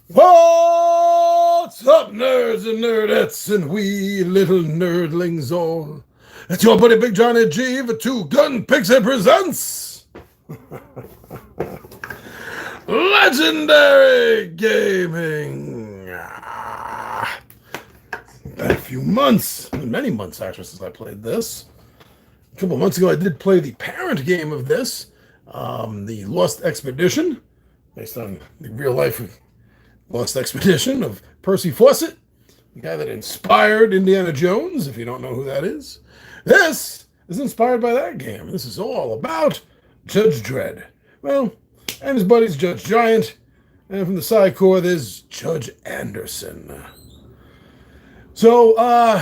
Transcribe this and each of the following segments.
What's up, nerds and nerdettes, and we little nerdlings all? It's your buddy Big Johnny G for Two Gun Pixie presents Legendary Gaming. Been a few months, many months actually, since I played this. A couple months ago, I did play the parent game of this, the Lost Expedition, based on the real life Lost Expedition of Percy Fawcett, the guy that inspired Indiana Jones, if you don't know who that is. This is inspired by that game. This is all about Judge Dredd. Well, and his buddy's Judge Giant, and from the side core, there's Judge Anderson. So,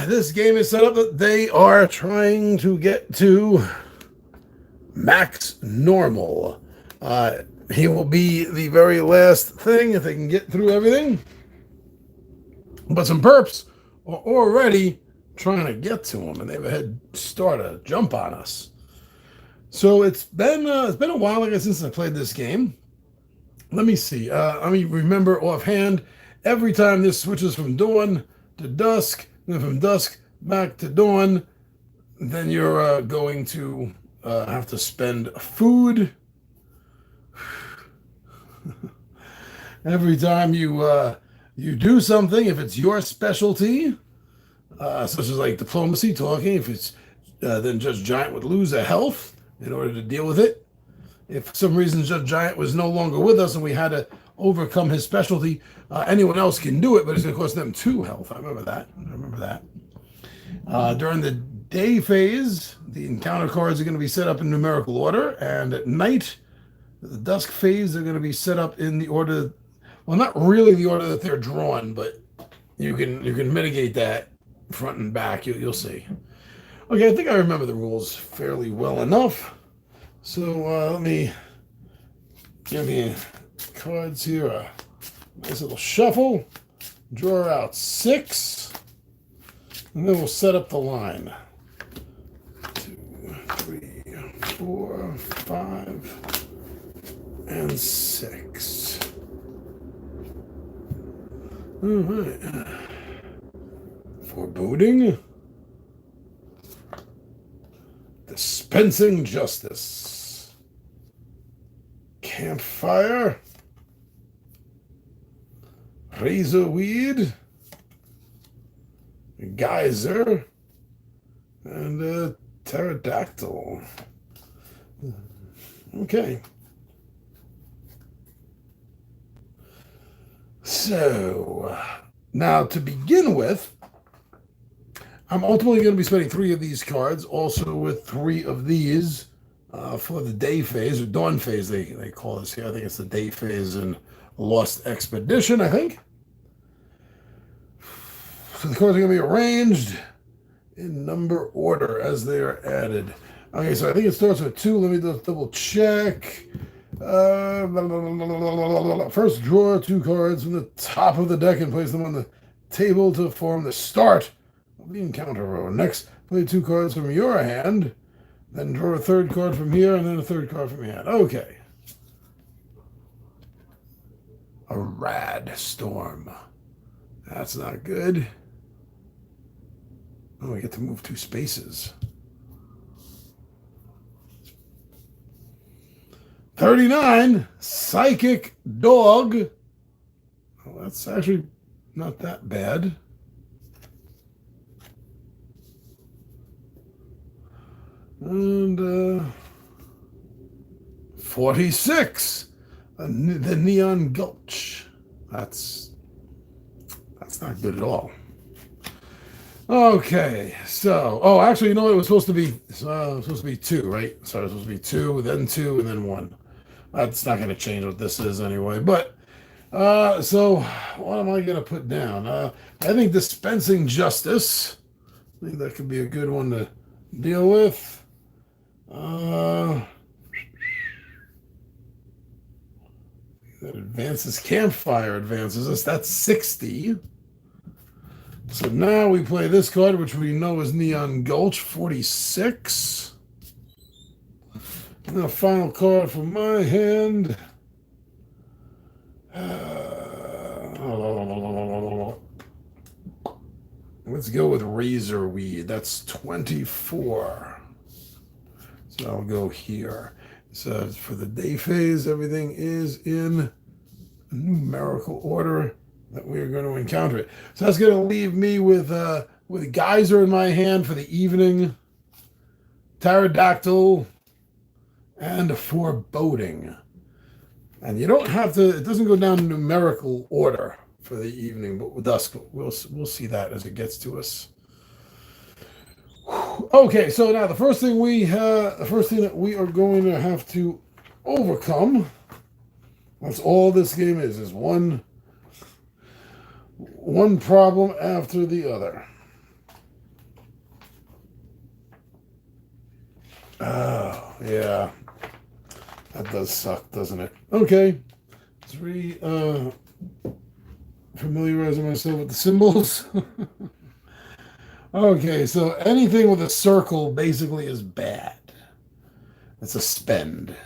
this game is set up that they are trying to get to max normal. He will be the very last thing if they can get through everything. But some perps are already trying to get to him, and they've had start a jump on us. So it's been a while, I guess, since I played this game. Let me see. I mean, remember offhand, every time this switches from dawn to dusk, then from dusk back to dawn, then you're going to have to spend food. Every time you do something, if it's your specialty, such as like diplomacy, talking, if it's then Judge Giant would lose a health in order to deal with it. If for some reason Judge Giant was no longer with us and we had to overcome his specialty, anyone else can do it, but it's going to cost them 2 health. I remember that. During the day phase, the encounter cards are going to be set up in numerical order, and at night, the dusk phase, they're going to be set up in the order. Well, not really the order that they're drawn, but you can mitigate that front and back. You'll see. Okay, I think I remember the rules fairly well enough. So let me give me cards here. A nice little shuffle. Draw out 6, and then we'll set up the line. 2, 3, 4, 5, and 6. All right. Foreboding. Dispensing justice. Campfire. Razorweed. Geyser. And pterodactyl. Okay. So, now to begin with, I'm ultimately going to be spending 3 of these cards, also with 3 of these for the day phase, or dawn phase, they call this here. I think it's the day phase in Lost Expedition, I think. So the cards are going to be arranged in number order as they are added. Okay, so I think it starts with 2. Let me just double check. First, draw 2 cards from the top of the deck and place them on the table to form the start of the encounter row. Next, play 2 cards from your hand, then draw a 3rd card from here, and then a 3rd card from your hand. Okay. A rad storm. That's not good. Oh, we get to move 2 spaces. 39, Psychic Dog. Well, that's actually not that bad. And 46, the Neon Gulch. That's not good at all. Okay, so actually, you know, it was supposed to be 2, right? So it was supposed to be 2, then 2, and then 1. That's not going to change what this is anyway. But so what am I going to put down? I think dispensing justice. I think that could be a good one to deal with. That advances campfire advances us. That's 60. So now we play this card, which we know is Neon Gulch, 46. And the final card from my hand. Let's go with Razorweed. That's 24. So I'll go here. So for the day phase, everything is in numerical order that we are going to encounter it. So that's going to leave me with Geyser in my hand for the evening, Pterodactyl, and a Foreboding. And you don't have to, it doesn't go down in numerical order for the evening, but with dusk, we'll see that as it gets to us. Okay, so now the first thing that we are going to have to overcome, that's all this game is one problem after the other. Oh, yeah. That does suck, doesn't it? Okay. Let's familiarize myself with the symbols. Okay, so anything with a circle basically is bad. It's a spend.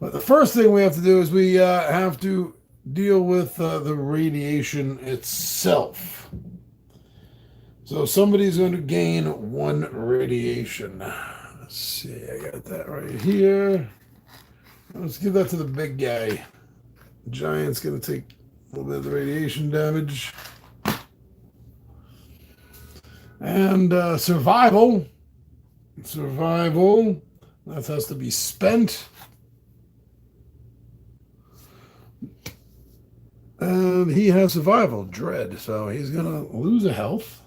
But the first thing we have to do is we have to deal with the radiation itself. So somebody's going to gain 1 radiation. Let's see, I got that right here. Let's give that to the big guy. The giant's going to take a little bit of the radiation damage. And survival. That has to be spent. And he has survival, dread, so he's going to lose a health.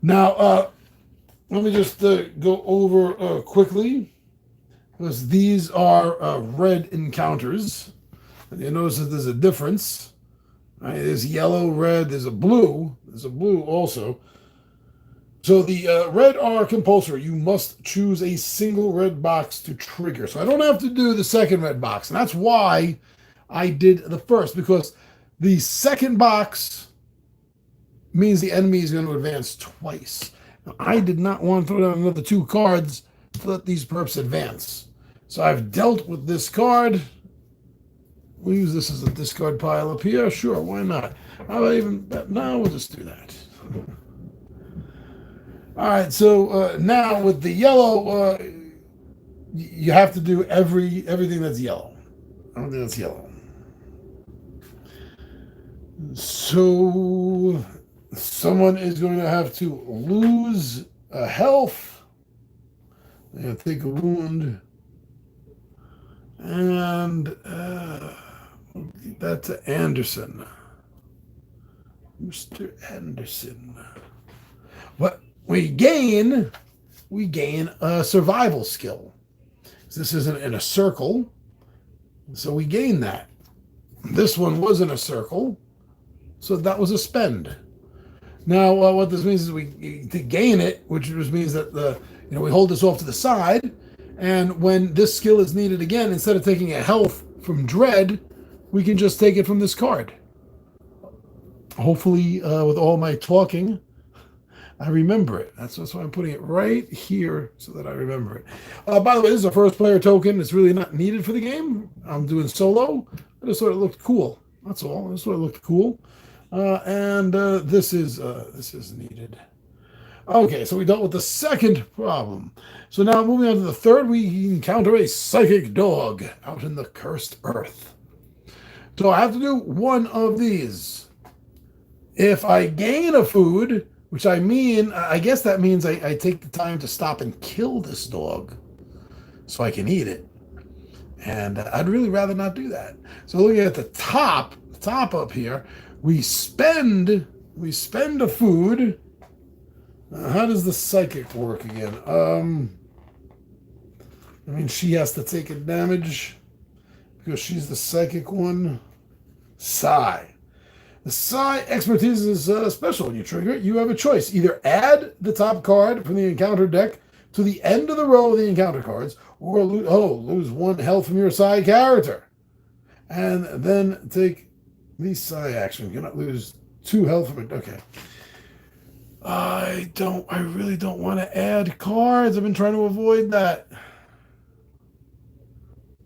Now, let me just go over quickly, because these are red encounters. And you notice that there's a difference. Right? There's yellow, red, there's a blue. There's a blue also. So the red are compulsory. You must choose a single red box to trigger. So I don't have to do the second red box. And that's why I did the first, because the second box means the enemy is going to advance twice. Now, I did not want to throw down another 2 cards to let these perps advance. So I've dealt with this card. We'll use this as a discard pile up here. Sure, why not? How about even, no, we'll just do that. All right, so now with the yellow, you have to do everything that's yellow. Everything that's yellow. So someone is going to have to lose a health. They're going to take a wound. And we'll give that to Anderson. Mr. Anderson. What we gain a survival skill. This isn't in a circle, so we gain that. This one was in a circle, so that was a spend. Now, what this means is to gain it, which just means that we hold this off to the side, and when this skill is needed again, instead of taking a health from dread, we can just take it from this card. Hopefully, with all my talking, I remember it. That's why I'm putting it right here so that I remember it. By the way, this is a first player token. It's really not needed for the game. I'm doing solo. I just thought it looked cool. That's all. I just thought it looked cool. And this is needed. Okay, so we dealt with the second problem. So now moving on to the third, we encounter a psychic dog out in the cursed earth. So I have to do one of these. If I gain a food, which I guess that means I take the time to stop and kill this dog so I can eat it. And I'd really rather not do that. So looking at the top up here, we spend a food. How does the psychic work again? She has to take a damage because she's the psychic one. Psi. The Psi expertise is special. When you trigger it, you have a choice. Either add the top card from the encounter deck to the end of the row of the encounter cards, or lose 1 health from your Psi character. And then take the Psi action. You cannot lose 2 health from it. Okay. I really don't want to add cards. I've been trying to avoid that.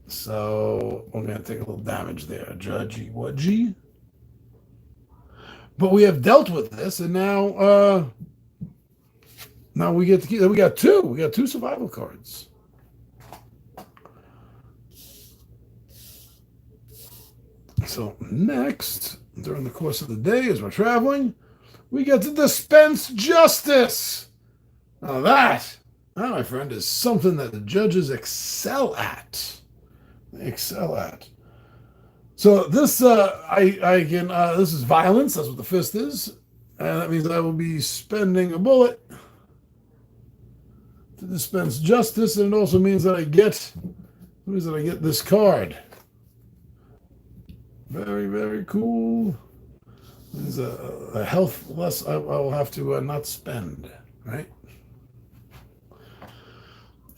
So I'm going to take a little damage there. Judgy Wudgy. But we have dealt with this, and now we get to keep. We got two. We got two survival cards. So next, during the course of the day, as we're traveling, we get to dispense justice. Now that, my friend, is something that the judges excel at. They excel at. So this, I can. This is violence. That's what the fist is, and that means I will be spending a bullet to dispense justice, and it also means that I get. Means that I get this card. Very, very cool. There's a health less I will have to not spend, right?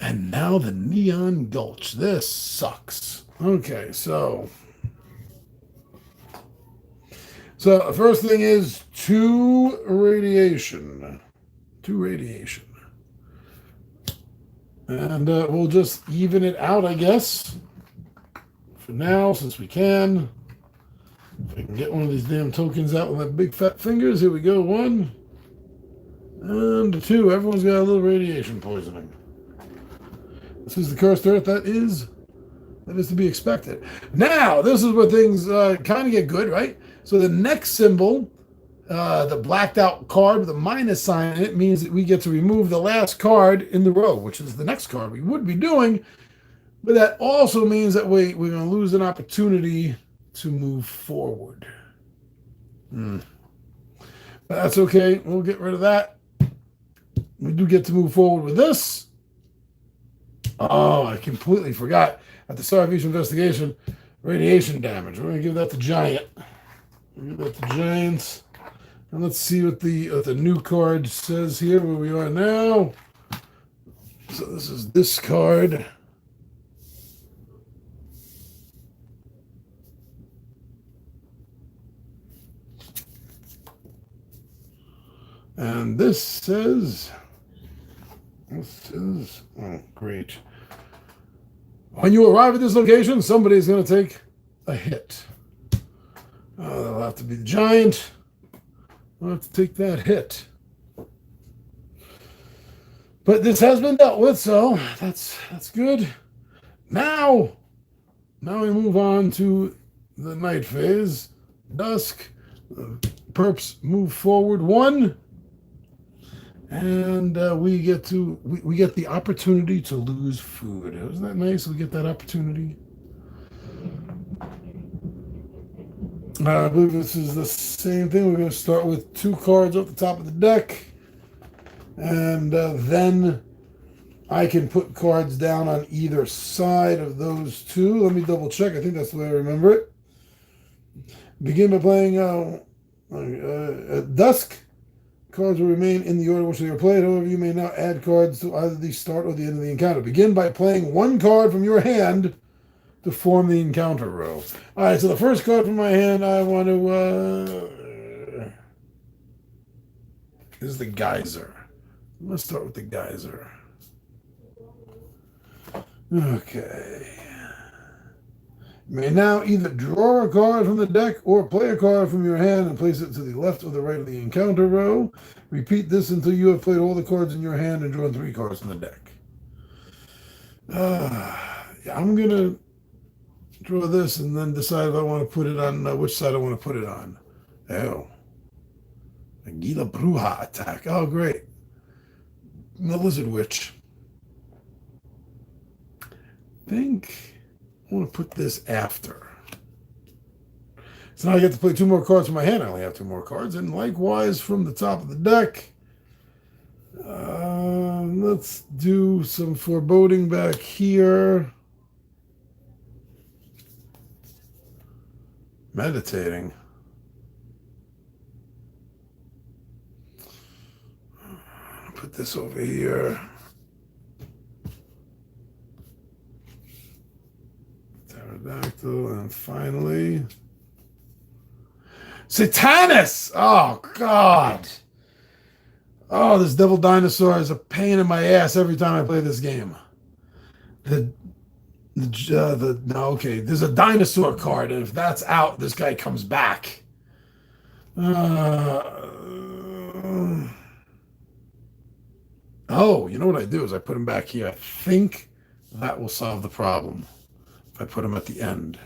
And now the Neon Gulch. This sucks. Okay, so the first thing is 2 radiation. 2 radiation. And we'll just even it out, I guess. For now, since we can. If I can get one of these damn tokens out with my big fat fingers. Here we go. 1 and 2. Everyone's got a little radiation poisoning. This is the cursed earth. That is to be expected. Now, this is where things kind of get good, right? So the next symbol, the blacked out card with a minus sign in it, means that we get to remove the last card in the row, which is the next card we would be doing. But that also means that we're going to lose an opportunity to move forward. But that's okay. We'll get rid of that. We do get to move forward with this. Oh, I completely forgot. At the start of each investigation, radiation damage. We're going to give that to Giant. We'll give that to Giants. And let's see what the new card says here, where we are now. So this is this card. And this says, oh, great. When you arrive at this location, somebody's going to take a hit. That'll have to be the Giant. I'll have to take that hit. But this has been dealt with, so that's good. Now we move on to the night phase. Dusk. The perps move forward 1. And we get the opportunity to lose food. Isn't that nice? We get that opportunity. I believe this is the same thing. We're going to start with 2 cards off the top of the deck. And then I can put cards down on either side of those 2. Let me double check. I think that's the way I remember it. Begin by playing at dusk. Cards will remain in the order which they are played. However, you may now add cards to either the start or the end of the encounter. Begin by playing 1 card from your hand to form the encounter row. All right, so the first card from my hand, I want to... is the Geyser. Let's start with the Geyser. Okay. You may now either draw a card from the deck or play a card from your hand and place it to the left or the right of the encounter row. Repeat this until you have played all the cards in your hand and drawn 3 cards from the deck. I'm going to draw this and then decide if I want to put it on, which side I want to put it on. Oh. Aguila Bruja attack. Oh, great. The Lizard Witch. I think I want to put this after. So now I get to play 2 more cards from my hand. I only have 2 more cards. And likewise from the top of the deck. Let's do some foreboding back here. Meditating. Put this over here. Pterodactyl, and finally Satanus! Oh, God. Oh, this devil dinosaur is a pain in my ass every time I play this game. Okay, there's a dinosaur card, and if that's out, this guy comes back. Uh, oh, you know what I do is I put him back here. I think that will solve the problem if I put him at the end.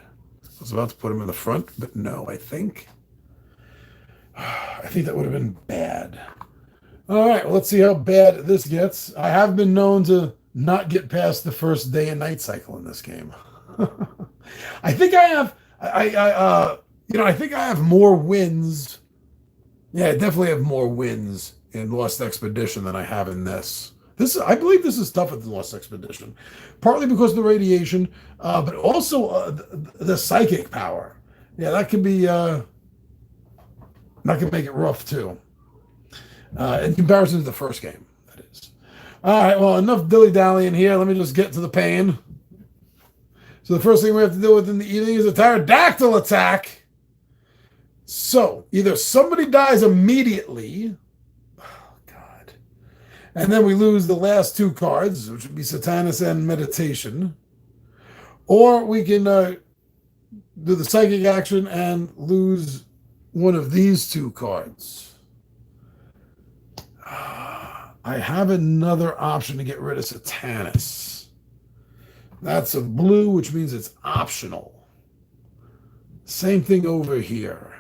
I was about to put him in the front, but no, I think that would have been bad. All right, well, let's see how bad this gets. I have been known to not get past the first day and night cycle in this game. I think I have, I think I have more wins. Yeah, I definitely have more wins in Lost Expedition than I have in this. I believe this is tougher than Lost Expedition, partly because of the radiation, but also the psychic power. Yeah, that could be, that could make it rough too. In comparison to the first game, that is. All right, well, enough dilly-dallying here. Let me just get to the pain. So the first thing we have to deal with in the evening is a pterodactyl attack. So either somebody dies immediately, oh God, and then we lose the last two cards, which would be Satanus and Meditation, or we can do the psychic action and lose one of these two cards. I have another option to get rid of Satanus. That's a blue, which means it's optional. Same thing over here.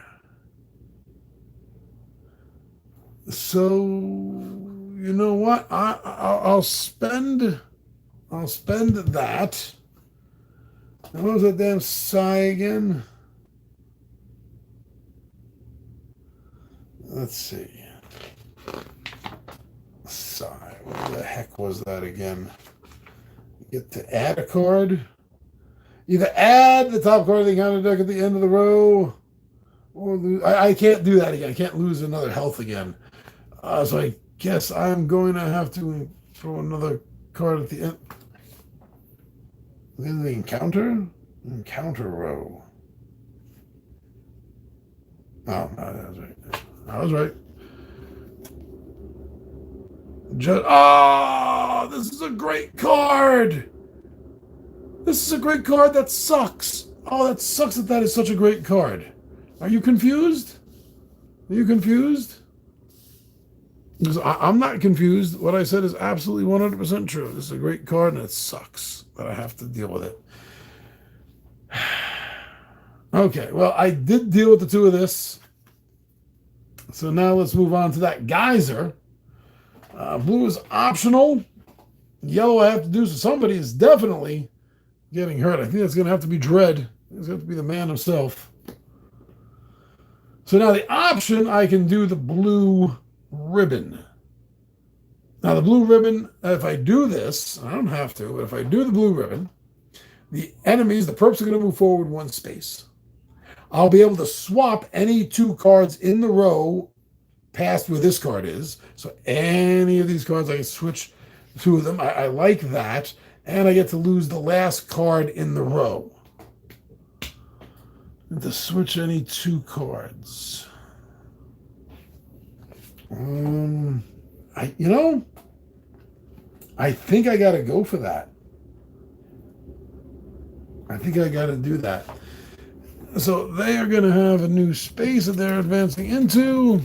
So, you know what? I'll spend that. What was that damn Psi again? Let's see. Psi. What the heck was that again? You get to add a card. Either add the top card of the encounter deck at the end of the row, or lose. I can't do that again. I can't lose another health again. So I guess I'm going to have to throw another card at the end. Then the encounter row. Oh, no, that was right. I was right. This is a great card. This is a great card that sucks. Oh, that sucks that is such a great card. Are you confused? Are you confused? Because I'm not confused. What I said is absolutely 100% true. This is a great card and it sucks that I have to deal with it. Okay, well, I did deal with the two of this. So now let's move on to that geyser. Blue is optional. Yellow I have to do, so somebody is definitely getting hurt. I think that's going to have to be Dread. It's going to have to be the man himself. So now the option, I can do the blue ribbon. Now the blue ribbon, if I do this, I don't have to, but if I do the blue ribbon, the enemies, the perps are going to move forward one space. I'll be able to swap any two cards in the row past where this card is. So any of these cards, I can switch two of them. I like that. And I get to lose the last card in the row. And to switch any two cards. I think I got to go for that. I think I got to do that. So they are going to have a new space that they're advancing into,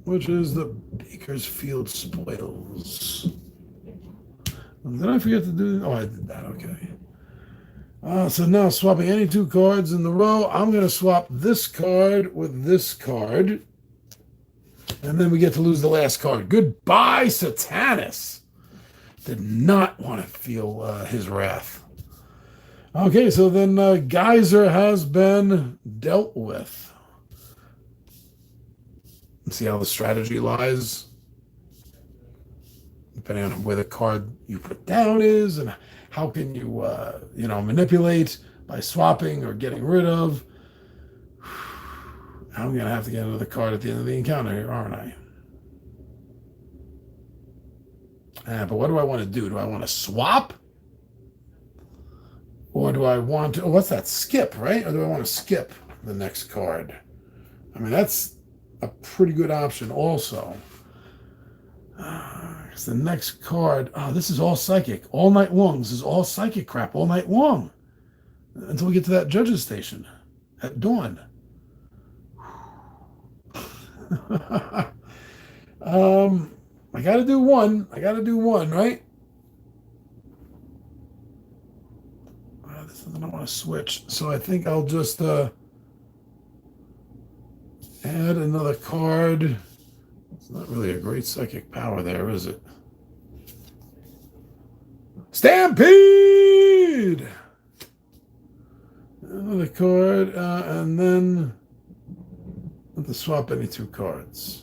which is the Bakersfield Spoils. Did I forget to do? Oh, I did that. Okay. So now swapping any two cards in the row, I'm going to swap this card with this card. And then we get to lose the last card. Goodbye, Satanus. Did not want to feel his wrath. Okay, so then Geyser has been dealt with. See how the strategy lies? Depending on where the card you put down is and how can you, manipulate by swapping or getting rid of. I'm going to have to get another card at the end of the encounter here, aren't I? But what do I want to do? Do I want to swap? Or do I want to... Oh, what's that? Skip, right? Or do I want to skip the next card? I mean, that's a pretty good option also. Because the next card... Oh, this is all psychic. All night long. This is all psychic crap all night long. Until we get to that judge's station at dawn. um, I got to do one. I got to do one, right? This is, I don't want to switch, so I think I'll just add another card. It's not really a great psychic power there, is it? Stampede! Another card, and then I have to swap any two cards.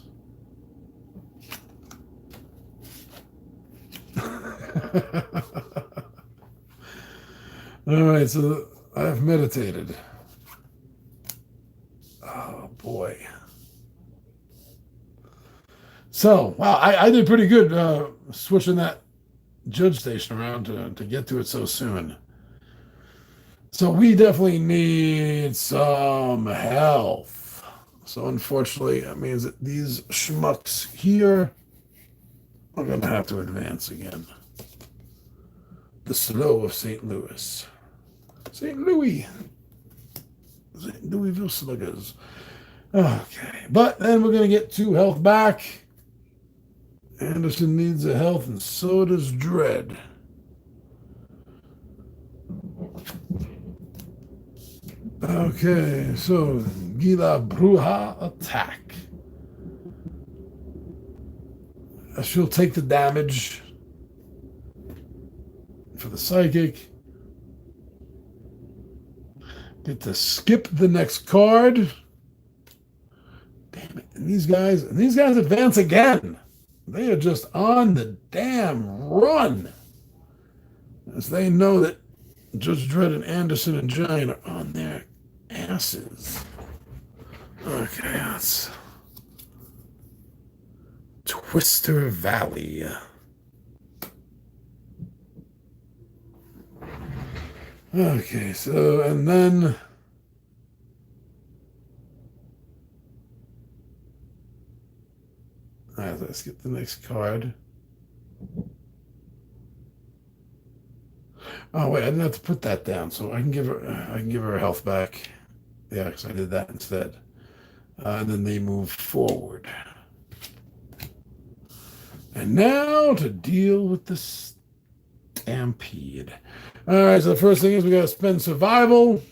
All right, so I've meditated. Oh boy. So, wow, I did pretty good switching that judge station around to get to it so soon. So we definitely need some health. So unfortunately, that means that these schmucks here are going to have to advance again. The slow of St. Louis. St. Louis. St. Louisville Sluggers. Okay, but then we're going to get 2 health back. Anderson needs a health, and so does Dread. Okay, so Gila Bruja attack. She'll take the damage for the psychic. Get to skip the next card. Damn it. And these guys advance again. They are just on the damn run. As they know that Judge Dredd and Anderson and Giant are on their asses. Okay, that's Twister Valley. Okay, so, and then all right, let's get the next card. Oh wait, I didn't have to put that down, so I can give her health back. Yeah, because I did that instead. And then they move forward. And now to deal with the stampede. All right, so the first thing is we got to spend survival.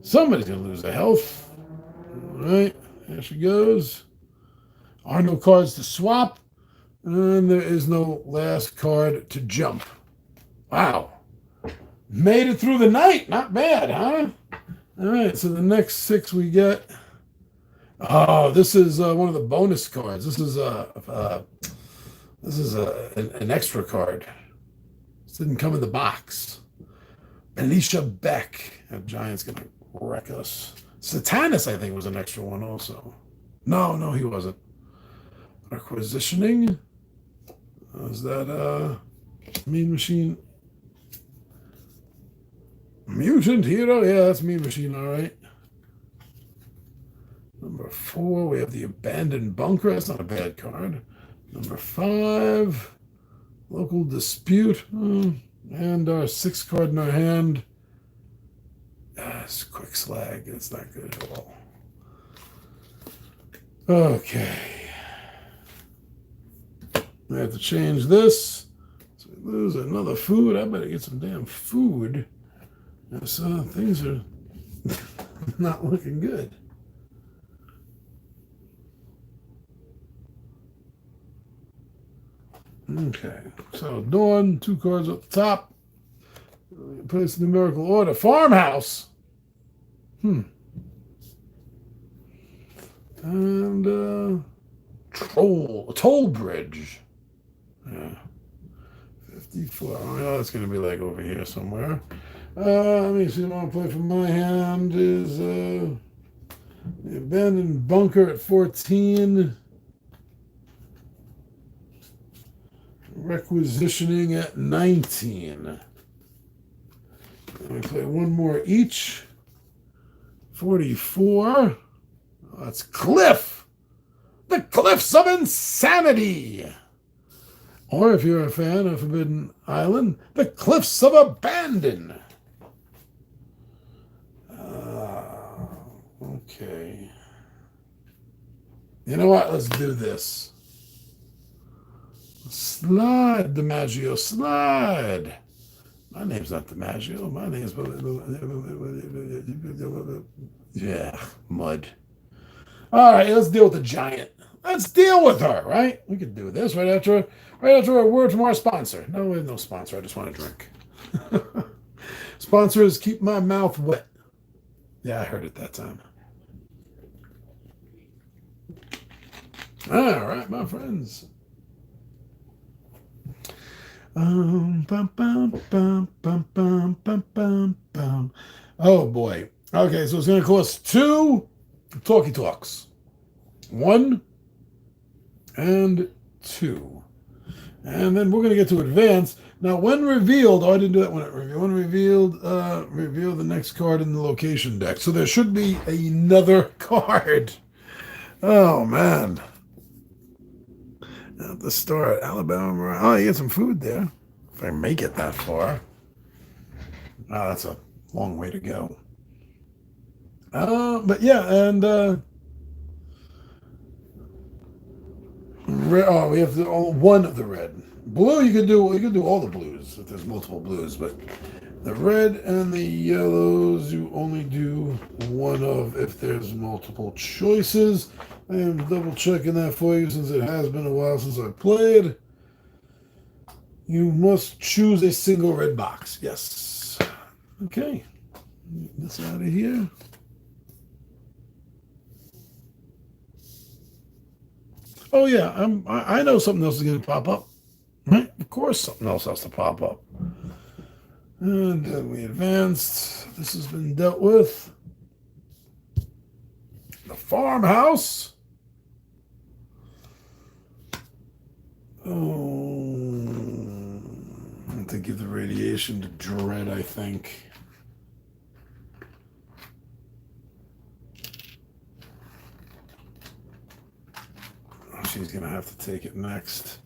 Somebody's going to lose their health. All right, there she goes. Are no cards to swap. And there is no last card to jump. Wow. Made it through the night. Not bad, huh? All right, so the next 6 we get. Oh, this is one of the bonus cards. This is an extra card. This didn't come in the box. Alicia Beck. That Giant's gonna wreck us. Satanus, I think, was an extra one also. No, he wasn't. Requisitioning. Is that Mean Machine? Mutant Hero? Yeah, that's Mean Machine, all right. Number 4, we have the Abandoned Bunker. That's not a bad card. Number 5, Local Dispute. And our 6th card in our hand. It's Quick Slag. It's not good at all. Okay. We have to change this. So we lose another food. I better get some damn food. So things are not looking good. Okay, so Dawn, 2 cards at the top. Place numerical order. Farmhouse. And Toll Bridge. Yeah. 54. Oh, that's going to be like over here somewhere. Let me see what I want to play from my hand is the Abandoned Bunker at 14. Requisitioning at 19. Let me play one more each. 44. Oh, that's Cliff. The Cliffs of Insanity. Or if you're a fan of Forbidden Island, the Cliffs of Abandon. Okay. You know what? Let's do this. Slide, DiMaggio, slide. My name's not DiMaggio. My name's... Yeah, mud. All right, let's deal with the giant. Let's deal with her, right? We could do this right after a word from our sponsor. No, we have no sponsor. I just want to drink. Sponsors keep my mouth wet. Yeah, I heard it that time. All right, my friends. Bum, bum, bum, bum, bum, bum, bum, bum. Oh boy. Okay, so it's going to cost 2 Talkie Talks. 1 and 2. And then we're going to get to advance. Now, when revealed, oh, I didn't do that when it revealed. When revealed, reveal the next card in the location deck. So there should be another card. Oh, man. At the start, Alabama. Oh, you get some food there. If I make it that far. Oh, that's a long way to go. But yeah, and we have one of the red. Blue, you could do all the blues if there's multiple blues, but the red and the yellows you only do one of if there's multiple choices. I am double checking that for you since it has been a while since I played. You must choose a single red box. Yes. Okay. Get this out of here. Oh yeah, I know something else is going to pop up. Right? Of course something else has to pop up. And then we advanced. This has been dealt with. The farmhouse. Oh, I have to give the radiation to Dread, I think. She's going to have to take it next.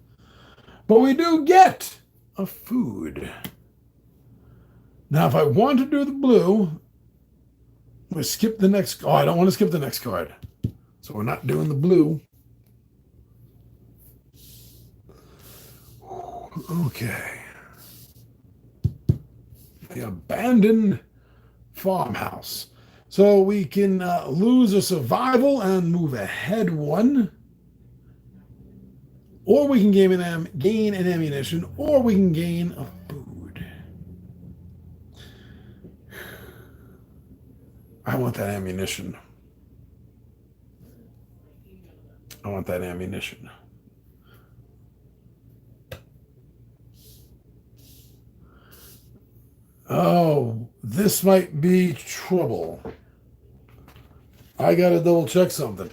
But we do get a food. Now, if I want to do the blue, we skip the next. Oh, I don't want to skip the next card. So we're not doing the blue. Okay. The abandoned farmhouse. So we can lose a survival and move ahead 1. Or we can gain an ammunition, or we can gain a food. I want that ammunition. I want that ammunition. Oh, this might be trouble. I gotta double check something.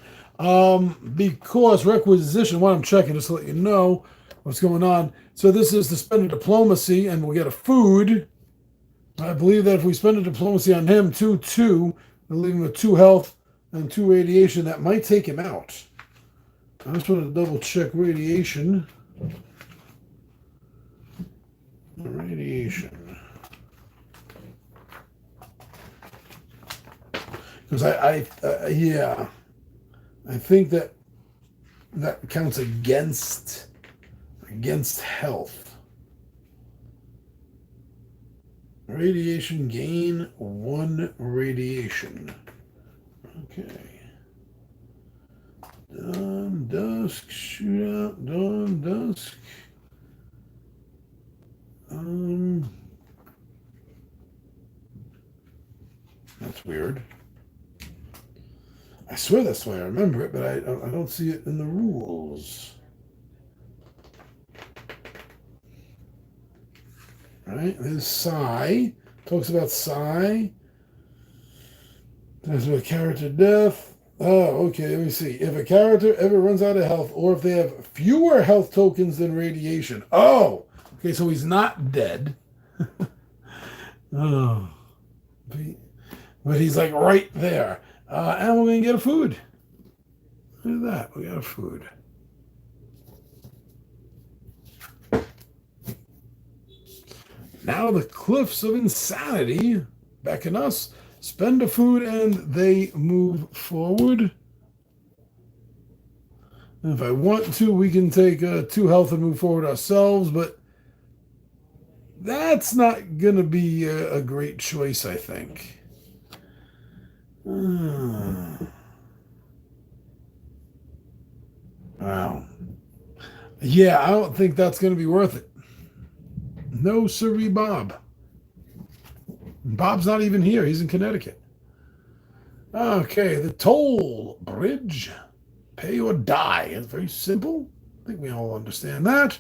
Because requisition, what I'm checking, just to let you know what's going on. So this is to spend a diplomacy and we'll get a food. I believe that if we spend a diplomacy on him, 2-2, we'll leave him with 2 health and 2 radiation. That might take him out. I just want to double check radiation. Radiation. Because yeah. I think that counts against health. Radiation gain 1 radiation. Okay. Dawn, dusk, shootout, dawn, dusk. That's weird. I swear that's why I remember it, but I don't see it in the rules. Right? There's Psi. Talks about Psi. There's a character death. Oh, okay. Let me see. If a character ever runs out of health, or if they have fewer health tokens than radiation. Oh, okay. So he's not dead. Oh, but he's like right there. And we're going to get a food. Look at that. We got a food. Now the Cliffs of Insanity beckon us. Spend a food and they move forward. And if I want to, we can take 2 health and move forward ourselves, but that's not going to be a great choice, I think. Wow. Yeah, I don't think that's going to be worth it. No, sirree, Bob. Bob's not even here. He's in Connecticut. Okay, the toll bridge. Pay or die. It's very simple. I think we all understand that.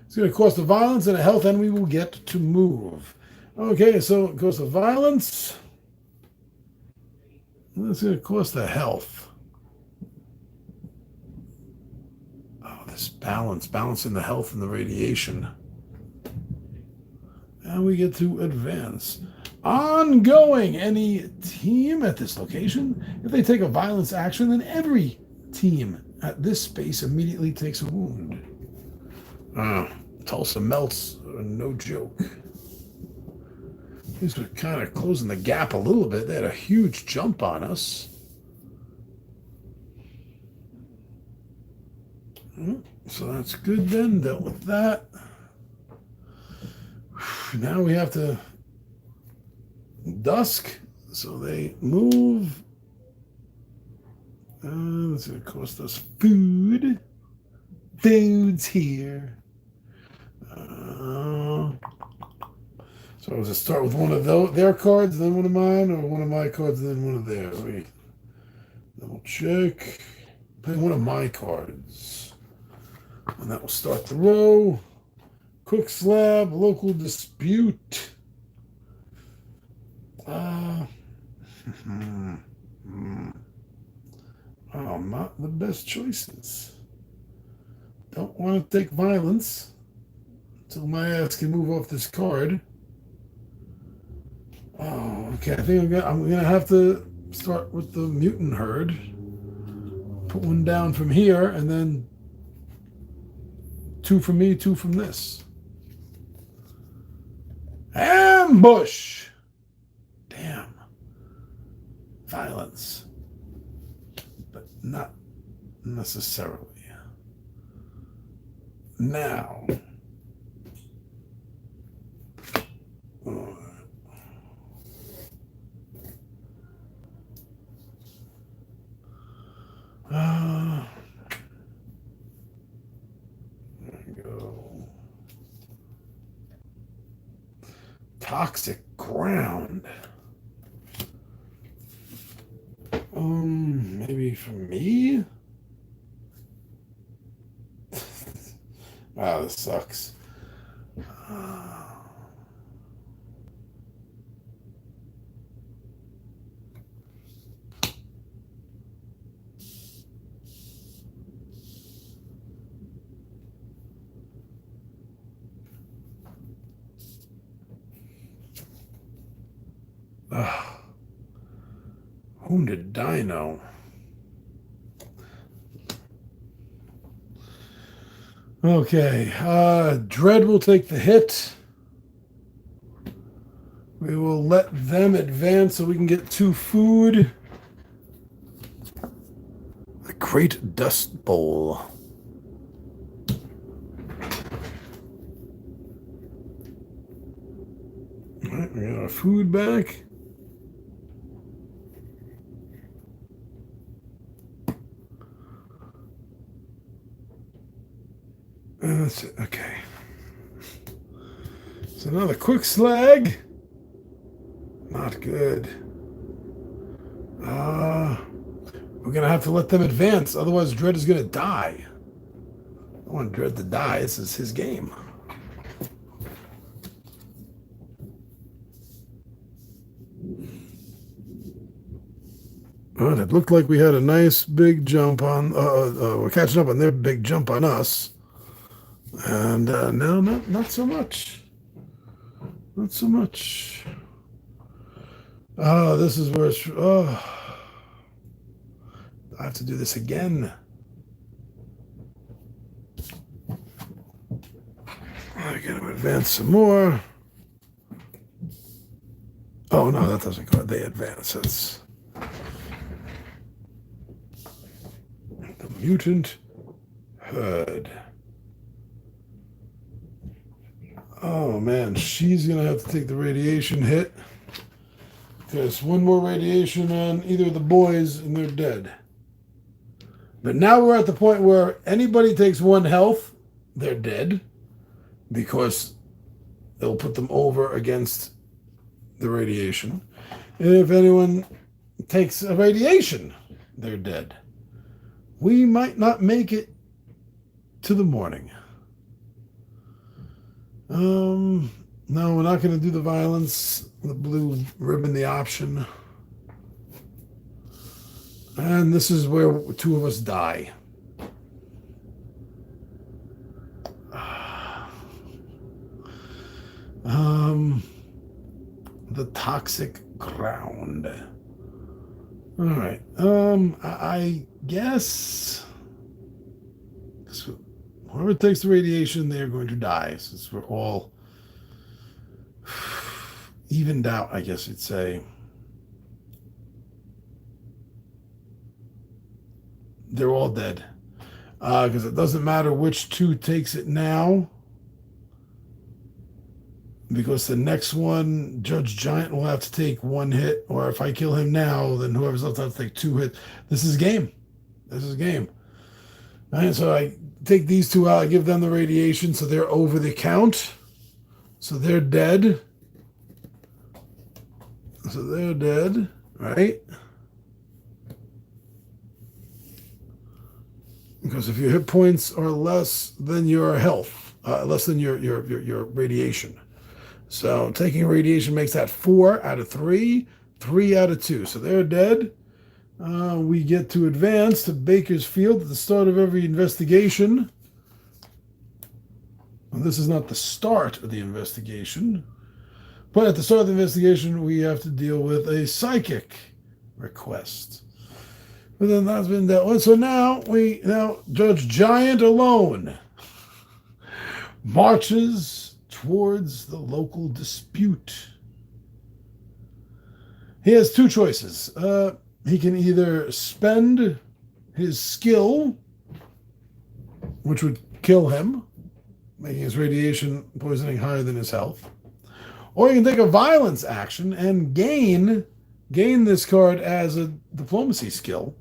It's going to cost a violence and a health, and we will get to move. Okay, so it costs a violence. It's going to cost a health. Oh, this balancing the health and the radiation. And we get to advance. Ongoing. Any team at this location, if they take a violence action, then every team at this space immediately takes a wound. Tulsa melts, no joke. These were kind of closing the gap a little bit. They had a huge jump on us. So that's good then. Dealt with that. Now we have to dusk. So they move. It's going to cost us food. Food's here. So does it start with one of their cards, then one of mine, or one of my cards, then one of theirs? Wait. Double check. Play one of my cards. And that will start the row. Quick slab, local dispute. Oh, not the best choices. Don't want to take violence until my ass can move off this card. Oh, okay. I think I'm gonna have to start with the mutant herd. Put one down from here, and then 2 from me, 2 from this. Ambush! Damn. Violence. But not necessarily. Now. There we go. Toxic ground. Maybe for me? Wow, this sucks. Wounded Dino. Okay, Dread will take the hit. We will let them advance so we can get 2 food. The Great Dust Bowl. All right, we got our food back. That's it. Okay. So another quick slag. Not good. We're going to have to let them advance. Otherwise, Dread is going to die. I don't want Dread to die. This is his game. Well, it looked like we had a nice big jump on... we're catching up on their big jump on us. And no, not so much. Not so much. Oh, this is where it's... Oh. I have to do this again. I got to advance some more. Oh, no, that doesn't go. They advance. That's... The mutant Heard. Oh man, she's gonna have to take the radiation hit. Because one more radiation on either of the boys and they're dead. But now we're at the point where anybody takes 1 health, they're dead. Because they'll put them over against the radiation. And if anyone takes a radiation, they're dead. We might not make it to the morning. No, we're not going to do the violence, the blue ribbon, the option. And this is where 2 of us die. The toxic ground. All right. I guess whoever takes the radiation, they're going to die, since we're all evened out, I guess you'd say. They're all dead. Because it doesn't matter which 2 takes it now. Because the next one, Judge Giant will have to take 1 hit. Or if I kill him now, then whoever's left has to take 2 hits. This is game. This is game. And so I take these 2 out. I give them the radiation, so they're over the count. So they're dead. So they're dead, right? Because if your hit points are less than your health, less than your radiation. So taking radiation makes that 4 out of 3, 3 out of 2. So they're dead. We get to advance to Bakersfield at the start of every investigation. Well, this is not the start of the investigation. But at the start of the investigation, we have to deal with a psychic request. But then that's been dealt with. So now Judge Giant alone marches towards the local dispute. He has 2 choices. He can either spend his skill, which would kill him, making his radiation poisoning higher than his health, or he can take a violence action and gain this card as a diplomacy skill.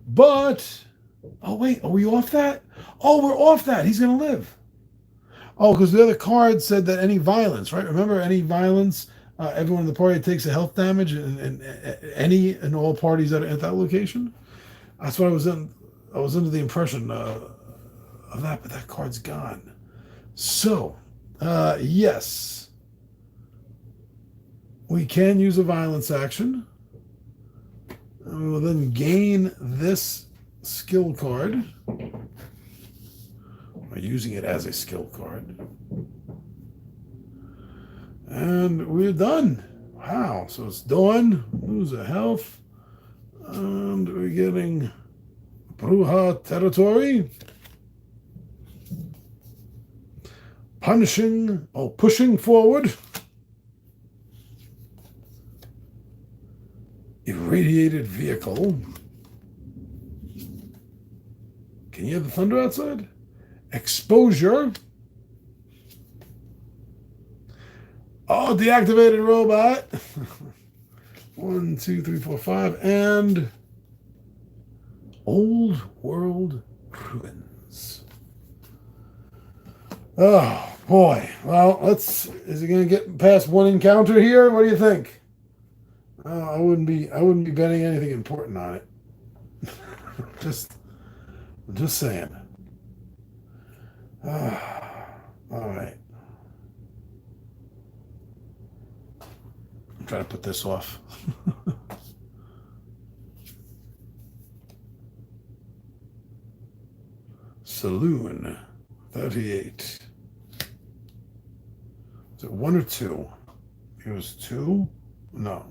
But, oh wait, are we off that? Oh, we're off that. He's going to live. Oh, because the other card said that any violence, right? Remember, any violence, everyone in the party takes a health damage, and any and all parties that are at that location. That's what I was in. I was under the impression of that, but that card's gone. So, yes, we can use a violence action. We will then gain this skill card by using it as a skill card. And we're done. Wow. So it's done. Lose a health. And we're getting Bruja territory. Pushing forward. Irradiated vehicle. Can you hear the thunder outside? Exposure. Oh, deactivated robot. 1, 2, 3, 4, 5. And old world ruins. Oh boy. Well, is it going to get past 1 encounter here? What do you think? I wouldn't be betting anything important on it. just saying. All right. I'm trying to put this off. Saloon 38. Is it 1 or 2? It was 2? No.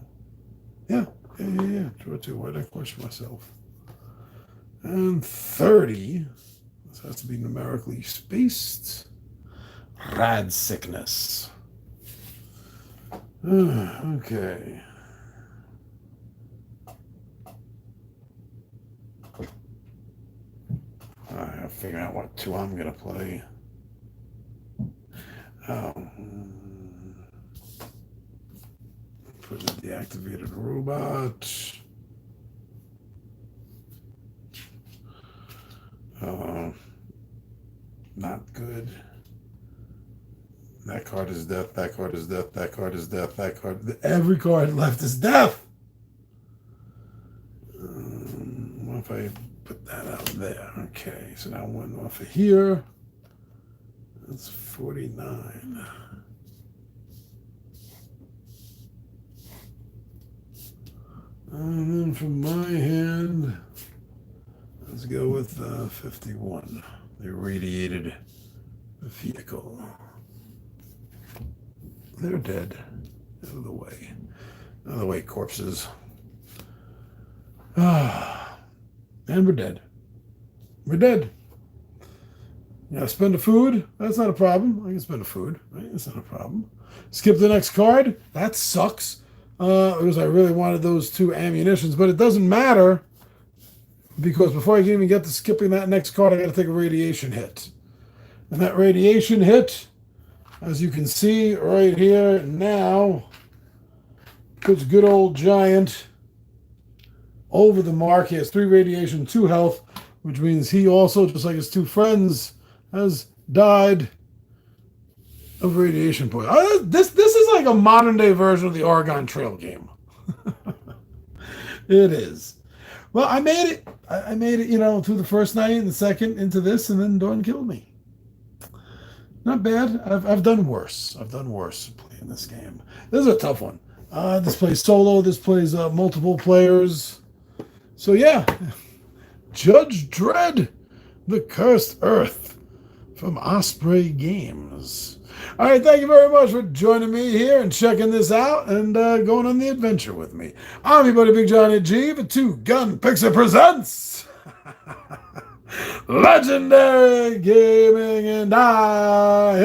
Yeah. 2 or 2. Why did I question myself? And 30. This has to be numerically spaced. Rad sickness. Okay. I have figuring out what two I'm gonna play. Put in the activated robot. Not good. That card is death. That card is death. That card is death. That card. Every card left is death. What if I put that out there? Okay, so now one off of here. That's 49. And then from my hand, let's go with 51, the irradiated vehicle. They're dead. Out of the way. Out of the way, corpses. And we're dead. We're dead. Yeah, spend a food? That's not a problem. I can spend a food, right? That's not a problem. Skip the next card? That sucks. Because I really wanted those two ammunitions, but it doesn't matter because before I can even get to skipping that next card, I got to take a radiation hit. And that radiation hit, as you can see right here now, puts good old Giant over the mark. He has 3 radiation, 2 health, which means he also, just like his 2 friends, has died of radiation poison. This is like a modern day version of the Oregon Trail game. It is. Well, I made it. I made it, through the first night and the second into this, and then Dawn killed me. Not bad. I've done worse. I've done worse playing this game. This is a tough one. This plays solo. This plays multiple players. So yeah, Judge Dredd, The Cursed Earth from Osprey Games. All right, thank you very much for joining me here and checking this out and going on the adventure with me. I'm your buddy Big Johnny G for Two Gun Pixel presents Legendary Gaming, and I